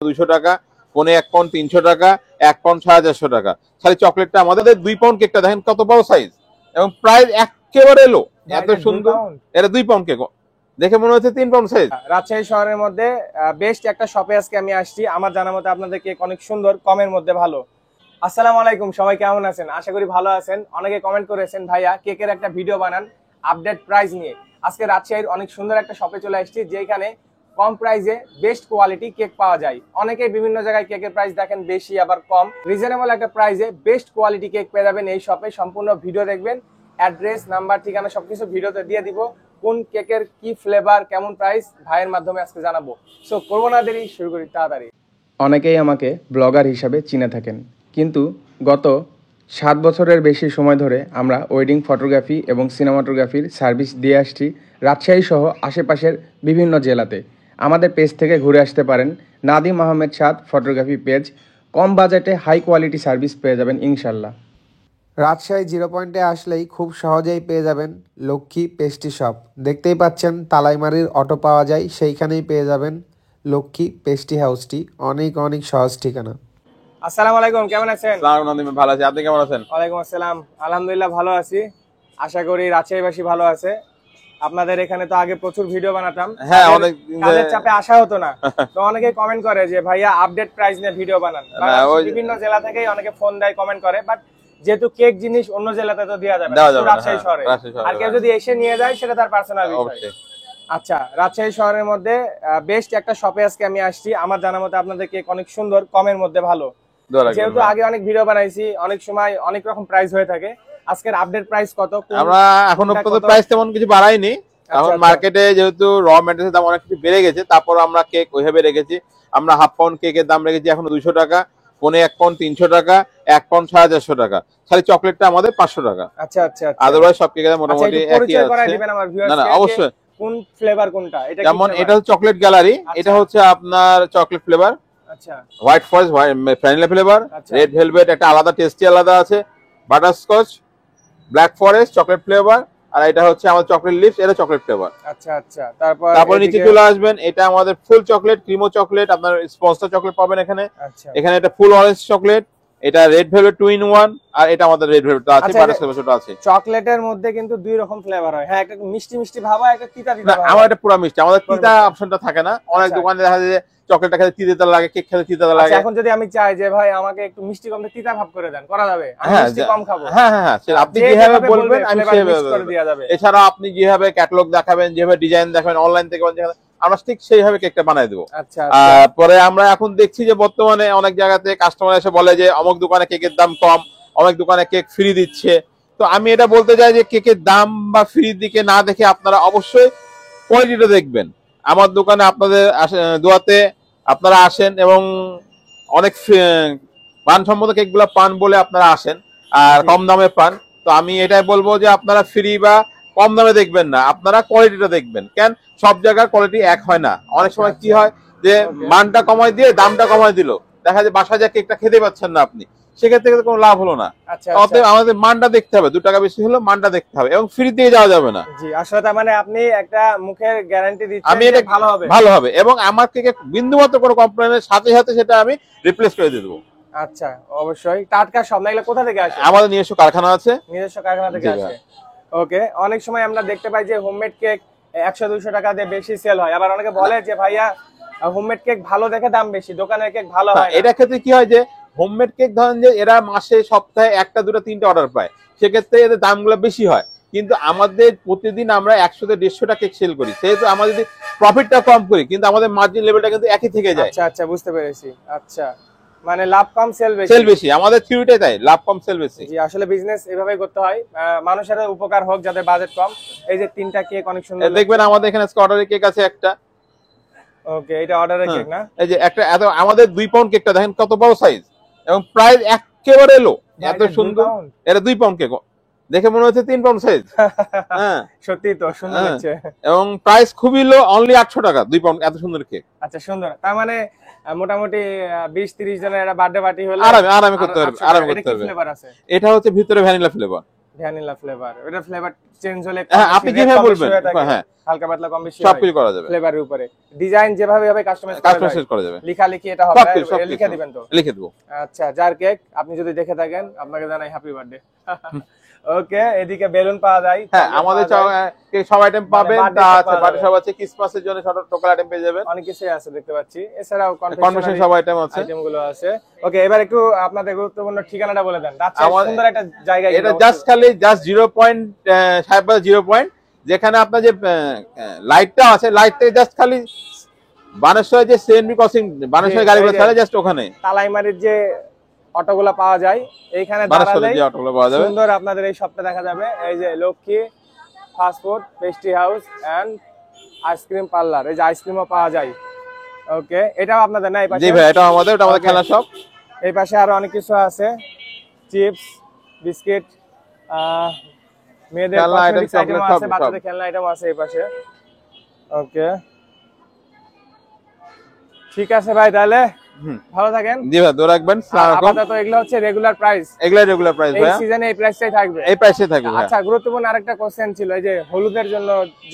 200 টাকা, পনে 1 পাউন্ড 300 টাকা, 1 পাউন্ড 450 টাকা। খালি চকলেটটা আমাদের 2 পাউন্ড কেকটা দেখেন কত বড় সাইজ এবং প্রাইস একেবারে লো, এত সুন্দর। এটা 2 পাউন্ড কেক, দেখে মনে হচ্ছে 3 পাউন্ড সাইজ। রাজশাহী শহরের মধ্যে বেস্ট একটা শপে আজকে আমি আসছি। আমার জানা মতে আপনাদের কেক অনেক সুন্দর, কমের মধ্যে ভালো। আসসালামু আলাইকুম, সবাই কেমন আছেন? আশা করি ভালো আছেন। অনেকে কমেন্ট করেছেন ভাইয়া কেকের একটা ভিডিও বানান আপডেট প্রাইস নিয়ে। আজকে রাজশাহীর অনেক সুন্দর একটা শপে চলে আসছি, যেখানে কম প্রাইসে বেস্ট কোয়ালিটি কেক পাওয়া যায়। অনেকেই বিভিন্ন জায়গায় কেকের প্রাইস দেখেন বেশি আবার কম, রিজনেবল একটা প্রাইসে বেস্ট কোয়ালিটি কেক পেয়ে যাবেন এই শপে। সম্পূর্ণ ভিডিও দেখবেন, অ্যাড্রেস, নাম্বার, ঠিকানা সবকিছু ভিডিওতে দিয়ে দিব। কোন কেকের কি ফ্লেভার, কেমন প্রাইস ভাইয়ের মাধ্যমে আজকে জানাবো। সো করবো না দেরি, শুরু করি তাড়াতাড়ি। অনেকেই আমাকে ব্লগার হিসাবে চিনে থাকেন, কিন্তু গত 7 বছরের বেশি সময় ধরে আমরা ওয়েডিং ফটোগ্রাফি এবং সিনেমাটোগ্রাফির সার্ভিস দিয়ে আসছি রাজশাহী সহ আশেপাশের বিভিন্ন জেলাতে। আমাদের পেজ থেকে ঘুরে আসতে পারেন। নাদিম আহমেদ সাদ ফটোগ্রাফি পেজ। কম বাজেটে হাই কোয়ালিটি সার্ভিস পেয়ে যাবেন ইনশাল্লাহ। রাজশাহী 0 পয়েন্টে আসলেই খুব সহজেই পেয়ে যাবেন লক্ষ্মী পেস্ট্রি শপ। দেখতেই পাচ্ছেন তালাইমারির অটো পাওয়া যায়, সেইখানেই পেয়ে যাবেন লক্ষ্মী পেস্ট্রি হাউসটি। অনেক অনেক সহজ ঠিকানা। আসসালামু আলাইকুম, কেমন আছেন? ভালো আছি, আপনি কেমন আছেন? ওয়ালাইকুম আসসালাম, আলহামদুলিল্লাহ ভালো আছি। আশা করি রাজশাহীবাসী ভালো আছে। আপনাদের এখানে তো আগে প্রচুর ভিডিও বানাতাম, হ্যাঁ, অনেক কাজের চাপে আসা হতো না। তো অনেকে কমেন্ট করে যে ভাইয়া আপডেট প্রাইস নিয়ে ভিডিও বানান। বিভিন্ন জেলা থেকেই অনেকে ফোন দেয়, কমেন্ট করে। বাট যেহেতু কেক জিনিস অন্য জেলাতে তো দেওয়া যাবে না, রাজশাহী শহরে। আর কেউ যদি এসে নিয়ে যায় সেটা তার পার্সোনাল বিষয়। আচ্ছা, রাজশাহী শহরের মধ্যে বেস্ট একটা শপে আজকে আমি আসছি। আমার জানা মতে আপনাদের কেক অনেক সুন্দর, কমের মধ্যে ভালো। যেহেতু আগে অনেক ভিডিও বানাইছি, অনেক সময় অনেক রকম প্রাইস হয়ে থাকে। আজকের আপডেট প্রাইস কত? আমরা এখনো পর্যন্ত প্রাইস তেমন কিছু বাড়াইনি, এখন মার্কেটে যেহেতু র ম্যাটেরিয়ালের দাম অনেক কিছু বেড়ে গেছে, তারপর আমরা কেক ওইভাবে রেখেছি। আমরা হাফ পাউন্ড কেকের দাম রেখেছি এখন 200 টাকা, পনে 1 পাউন্ড 300 টাকা, 1 পাউন্ড 450 টাকা। খালি চকলেটটা আমাদের 500 টাকা। আচ্ছা আচ্ছা, আদারওয়াইজ সব কেকের মোটামুটি একই আছে। না না, অবশ্যই। কোন ফ্লেভার কোনটা? এটা যেমন এটা হচ্ছে চকলেট গ্যালারি, এটা হচ্ছে আপনার চকলেট ফ্লেভার। আচ্ছা, white forest, vanilla flavour, red velvet একটা আলাদা টেস্টি আলাদা আছে, butterscotch, black forest chocolate flavour, আর এটা হচ্ছে আমাদের চকলেট লিপস, এটা চকলেট ফ্লেভার। আচ্ছা আচ্ছা, তারপর নিচে চলে আসবেন, এটা আমাদের ফুল চকলেট, ক্রিমো চকলেট, আপনার স্পন্সর চকলেট পাবেন এখানে। এখানে এটা ফুল অরেঞ্জ চকলেট, এটা রেড ভেলভেট 2 in 1, আর এটা আমাদের রেড ভেলভেট আছে, বাটারস্কচ আছে। চকলেটের মধ্যে কিন্তু দুই রকম ফ্লেভার হয়। হ্যাঁ, একটা মিষ্টি মিষ্টি ভাব হয়, একটা তিতা তিতা ভাব। আমার এটা পুরো মিষ্টি, আমাদের তিতা অপশনটা থাকে না। অনেক দোকানে দেখা যায় যে চকলেটটা খেতে তিতা লাগে, কেক খেতে তিতা লাগে। এখন যদি আমি চাই যে ভাই আমাকে একটু মিষ্টি কম তিতা ভাব করে দেন, করা যাবে? আমি মিষ্টি কম খাবো। হ্যাঁ হ্যাঁ হ্যাঁ, আপনি যেভাবে বলবেন আমি সেভাবে করে দেয়া যাবে। এছাড়া আপনি যেভাবে ক্যাটালগ দেখাবেন, যেভাবে ডিজাইন দেখাবেন, অনলাইন থেকে আমরা ঠিক সেইভাবে কেকটা বানাই দেবো। পরে আমরা এখন দেখছি যে বর্তমানে অনেক জায়গাতে কাস্টমার এসে বলে যে অমুক দোকানে কেকের দাম কম, অনেক দোকানে কেক ফ্রি দিচ্ছে। তো আমি এটা বলতে চাই যে কেকের দাম বা ফ্রির দিকে না দেখে আপনারা অবশ্যই কোয়ালিটিটা দেখবেন। আমার দোকানে আপনাদের দোয়াতে আপনারা আসেন এবং অনেক মানসম্মত কেকগুলো পান বলে আপনারা আসেন, আর কম দামে পান। তো আমি এটাই বলবো যে আপনারা ফ্রি বা কম দামে দেখবেন না, আপনারা কোয়ালিটিটা দেখবেন। কেন সব জায়গার কোয়ালিটি এক হয় না। অনেক সময় কি হয় যে মানটা কমাই দিয়ে দামটা কমাই দিল, দেখা যায় বাসায় যা কেকটা খেতে পাচ্ছেন না আপনি, সেক্ষেত্রে কোনো লাভ হলো না। অতএব আমাদের মানটা দেখতে হবে, 2 টাকা বেশি হলো মানটা দেখতে হবে, এবং ফ্রি দিয়ে যাওয়া যাবে না। জি, আসলে তার মানে আপনি একটা মুখের গ্যারান্টি দিচ্ছেন আমি এটা ভালো হবে, ভালো হবে, এবং আমার কেকে বিন্দুমাত্র কোনো কমপ্লেনের সাথে সাথে সেটা আমি রিপ্লেস করে দিয়ে দেবো। আচ্ছা, অবশ্যই টাটকা সব না। এগুলো কোথা থেকে আসে? আমাদের নিজস্ব কারখানা আছে। নিজস্ব কারখানা থেকে আসে। ওকে। অনেক সময় আমরা দেখতে পাই যে হোমমেড কেক 100-200 টাকা দিয়ে বেশি সেল হয়। আবার অনেকে বলে যে ভাইয়া হোমমেড কেক ভালো দেখে দাম বেশি, দোকানের কেক ভালো হয় না। এটা ক্ষেত্রে কি হয় যে হোমমেড কেক ধরেন যে এরা মাসে সপ্তাহে 1টা 2টা 3টা অর্ডার পায়, সেক্ষেত্রে এদের দামগুলো বেশি হয়। কিন্তু আমাদের প্রতিদিন আমরা 100-150টা কেক সেল করি, সেহেতু আমরা যদি প্রফিটটা কম করি কিন্তু আমাদের মার্জিন লেভেলটা কিন্তু একই থেকে যায়। আচ্ছা আচ্ছা, বুঝতে পেরেছি। আচ্ছা, মানে লাভ কম সেল বেশি। সেল বেশি, আমাদের থিওরিটাই তাই, লাভ কম সেল বেশি। জি, আসলে বিজনেস এভাবেই করতে হয়, মানুষের উপকার হোক, যাদের বাজেট কম। এই যে 3টা কেক অনেক সুন্দর দেখবেন, আমাদের এখানে অর্ডারের কেক আছে একটা। ওকে, এটা অর্ডারের কেক না? এই যে একটা এত আমাদের 2 পাউন্ড কেকটা দেখেন কত বড় সাইজ এবং প্রাইস একেবারে লো, এত সুন্দর। এটা 2 পাউন্ড কেক, দেখে মনে হচ্ছে 3 পাউন্ড সাইজ। হ্যাঁ, সত্যি তো সুন্দর হচ্ছে, এবং প্রাইস খুবই লো, অনলি 800 টাকা 2 পাউন্ড এত সুন্দর কেক। আচ্ছা, সুন্দর। তার মানে মোটামুটি 20-30 জনের একটা বার্থডে পার্টি হলে আরামে করতে পারবে, আরামে করতে পারবে। ফ্লেভার আছে। এটা হচ্ছে ভিতরে ভ্যানিলা ফ্লেভার। ভ্যানিলা ফ্লেভার, এটা ফ্লেভার চেঞ্জ হলে হ্যাঁ আপনি যেভাবে বলবেন, হ্যাঁ হালকা পাতলা কম বেশি সব কিছু করা যাবে ফ্লেভারের উপরে। ডিজাইন যেভাবে হবে কাস্টমাইজ করা যাবে, লেখালেখি এটা হবে, লিখে দিবেন তো? লিখে দেব। আচ্ছা, জার কেক আপনি যদি দেখে থাকেন আপনাকে জানাই হ্যাপি বার্থডে। ওকে, এদিকে বেলুন পাওয়া যায়, হ্যাঁ আমাদের সব আইটেম পাবেন, তা আছে বাড়ি সব আছে, ক্রিসমাসের জন্য সব টোকাল আইটেম পেয়ে যাবেন, অনেক কিছু আছে দেখতে পাচ্ছি, এছাড়াও কনফেকশন সব আইটেম আছে, আইটেমগুলো আছে। ওকে, এবার একটু আপনাদের গুরুত্বপূর্ণ ঠিকানাটা বলে দেন। রাজশাহীর সুন্দর একটা জায়গা, এটা জাস্ট 0 পয়েন্ট সাহেববাজার 0 পয়েন্ট, যেখানে আপনার যে লাইটটা আছে, লাইট থেকে জাস্ট খালি বানেশ্বর যে সিএনবি ক্রসিং, বানেশ্বর গাড়িগুলো ছাড়ে জাস্ট ওখানে তালাইমারির যে অটোগুলো পাওয়া যায় এইখানে দাঁড়ালেই সুন্দর আপনাদের এই শপটা দেখা যাবে। এই যে Lakshmi fast food pastry house and ice cream parlour, এই যে আইসক্রিমও পাওয়া যায়। ওকে, এটাও আপনাদের না? এই পাশে? জি ভাই, এটা আমাদের, এটা আমাদের খেলনা শপ। এই পাশে আরো অনেক কিছু আছে, চিপস, বিস্কিট, মেয়েদের কসমেটিক্স আইটেম আছে, বাচ্চাদের খেলনা আইটেম আছে এই পাশে। ওকে, ঠিক আছে ভাই, তাহলে ভালো থাকেন। জি ভাই, দূর রাখবেন। আসসালামু আলাইকুম। আপাতত এগুলো হচ্ছে রেগুলার প্রাইস, এগুলা রেগুলার প্রাইস ভাই, এই সিজনে এই প্রাইসটাই থাকবে, এই প্রাইসে থাকবে। আচ্ছা, গুরুত্বপূর্ণ আরেকটা কোশ্চেন ছিল, এই যে হলুদের জন্য,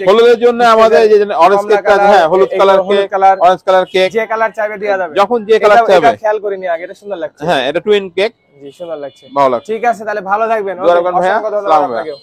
হলুদের জন্য আমাদের এই যে অরেঞ্জ কেক, হ্যাঁ হলুদ colour cake, orange colour cake, যে কালার চাইবে দেয়া যাবে, যখন যে কালার চাইবে। এটা খেয়াল করিনি আগে, এটা সুন্দর লাগছে। হ্যাঁ, এটা টুইন কেক, জি সুন্দর লাগছে, ভালো লাগছে। ঠিক আছে, তাহলে ভালো থাকবেন। ভাইয়া, অসংখ্য ধন্যবাদ আপনাকে।